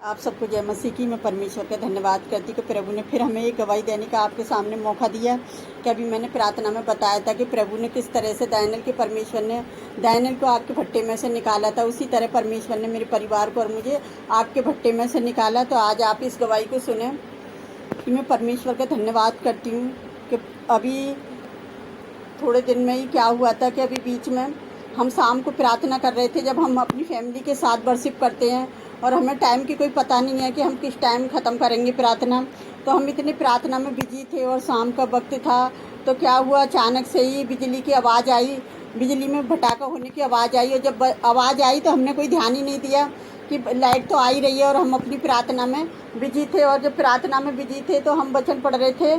आप सबको जय मसीह की। मैं परमेश्वर का धन्यवाद करती कि प्रभु ने फिर हमें एक गवाही देने का आपके सामने मौका दिया। कि अभी मैंने प्रार्थना में बताया था कि प्रभु ने किस तरह से दानियेल के परमेश्वर ने दानियेल को आग के भट्टे में से निकाला था, उसी तरह परमेश्वर ने मेरे परिवार को और मुझे आग के भट्टे में से निकाला। तो आज आप इस गवाही को सुने कि मैं परमेश्वर का धन्यवाद करती हूँ कि अभी थोड़े दिन में ही क्या हुआ था कि अभी बीच में हम शाम को प्रार्थना कर रहे थे, जब हम अपनी फैमिली के साथ वर्शिप करते हैं और हमें टाइम की कोई पता नहीं है कि हम किस टाइम ख़त्म करेंगे प्रार्थना। तो हम इतनी प्रार्थना में बिजी थे और शाम का वक्त था। तो क्या हुआ, अचानक से ही बिजली की आवाज़ आई, बिजली में भटाका होने की आवाज़ आई। और जब आवाज़ आई तो हमने कोई ध्यान ही नहीं दिया कि लाइट तो आ ही रही है और हम अपनी प्रार्थना में बिजी थे। और जब प्रार्थना में बिजी थे तो हम वचन पढ़ रहे थे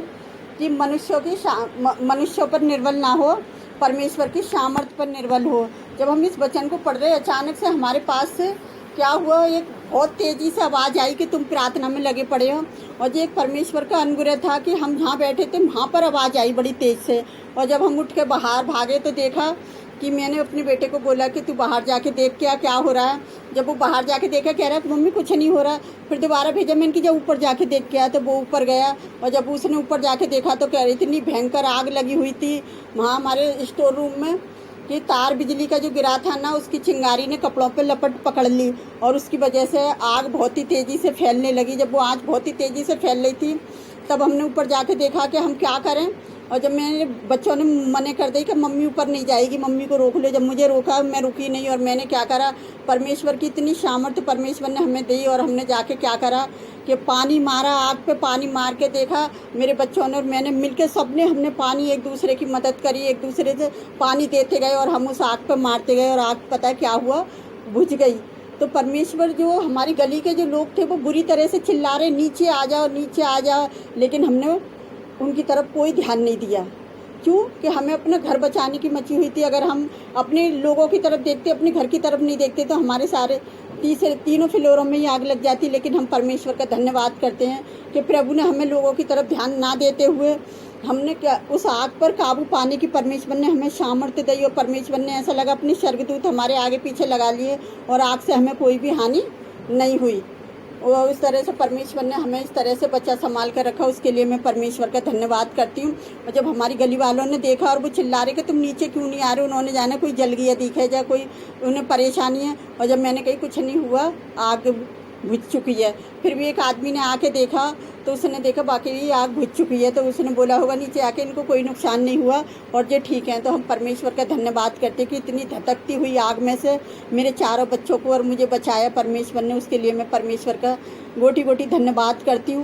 कि मनुष्यों पर निर्भर ना हो, परमेश्वर की सामर्थ्य पर निर्भर हो। जब हम इस वचन को पढ़ रहे, अचानक से हमारे पास से क्या हुआ, एक बहुत तेज़ी से आवाज़ आई कि तुम प्रार्थना में लगे पड़े हो। और ये एक परमेश्वर का अनुग्रह था कि हम जहाँ बैठे थे वहाँ पर आवाज़ आई बड़ी तेज़ से। और जब हम उठ के बाहर भागे तो देखा कि मैंने अपने बेटे को बोला कि तू बाहर जाके देख क्या हो रहा है। जब वो बाहर जाके देखा, कह रहा है मम्मी कुछ नहीं हो रहा। फिर दोबारा भेजा मैंने कि जब ऊपर जाके देख के आया, तो वो ऊपर गया। और जब उसने ऊपर जाके देखा तो कह रही इतनी भयंकर आग लगी हुई थी वहाँ हमारे स्टोर रूम में कि तार बिजली का जो गिरा था ना, उसकी चिंगारी ने कपड़ों पे लपट पकड़ ली और उसकी वजह से आग बहुत ही तेज़ी से फैलने लगी। जब वो आग बहुत ही तेज़ी से फैल रही थी तब हमने ऊपर जाके देखा कि हम क्या करें। और जब मैंने बच्चों ने मना कर दी कि मम्मी ऊपर नहीं जाएगी, मम्मी को रोक लो। जब मुझे रोका, मैं रुकी नहीं। और मैंने क्या करा, परमेश्वर की इतनी सामर्थ्य परमेश्वर ने हमें दी और हमने जाके क्या करा कि पानी मारा, आग पे पानी मार के देखा। मेरे बच्चों ने और मैंने मिलकर सबने हमने पानी एक दूसरे की मदद करी, एक दूसरे से पानी देते गए और हम उस आग पे मारते गए। और आग पता है क्या हुआ, बुझ गई। तो परमेश्वर, जो हमारी गली के जो लोग थे वो बुरी तरह से चिल्ला रहे नीचे आ जाओ, नीचे आ जाओ, लेकिन हमने उनकी तरफ कोई ध्यान नहीं दिया। क्यों कि हमें अपना घर बचाने की मची हुई थी। अगर हम अपने लोगों की तरफ देखते, अपने घर की तरफ नहीं देखते, तो हमारे सारे तीनों फ्लोरों में ही आग लग जाती। लेकिन हम परमेश्वर का धन्यवाद करते हैं कि प्रभु ने हमें लोगों की तरफ ध्यान ना देते हुए हमने क्या उस आग पर काबू पाने की परमेश्वर ने हमें सामर्थ्य दी। और परमेश्वर ने ऐसा लगा अपने स्वर्गदूत हमारे आगे पीछे लगा लिए और आग से हमें कोई भी हानि नहीं हुई। और उस तरह से परमेश्वर ने हमें इस तरह से बच्चा संभाल कर रखा, उसके लिए मैं परमेश्वर का धन्यवाद करती हूँ। और जब हमारी गली वालों ने देखा और वो चिल्ला रहे कि तुम नीचे क्यों नहीं आ रहे, उन्होंने जाना कोई जल गया दिखे या कोई उन्हें परेशानी है। और जब मैंने कही कुछ नहीं हुआ, आग बुझ चुकी है। फिर भी एक आदमी ने आके देखा तो उसने देखा बाकी आग बुझ चुकी है। तो उसने बोला होगा नीचे आके इनको कोई नुकसान नहीं हुआ और ये ठीक है। तो हम परमेश्वर का धन्यवाद करते कि इतनी धधकती हुई आग में से मेरे चारों बच्चों को और मुझे बचाया परमेश्वर ने। उसके लिए मैं परमेश्वर का गोटी गोटी धन्यवाद करती हूँ।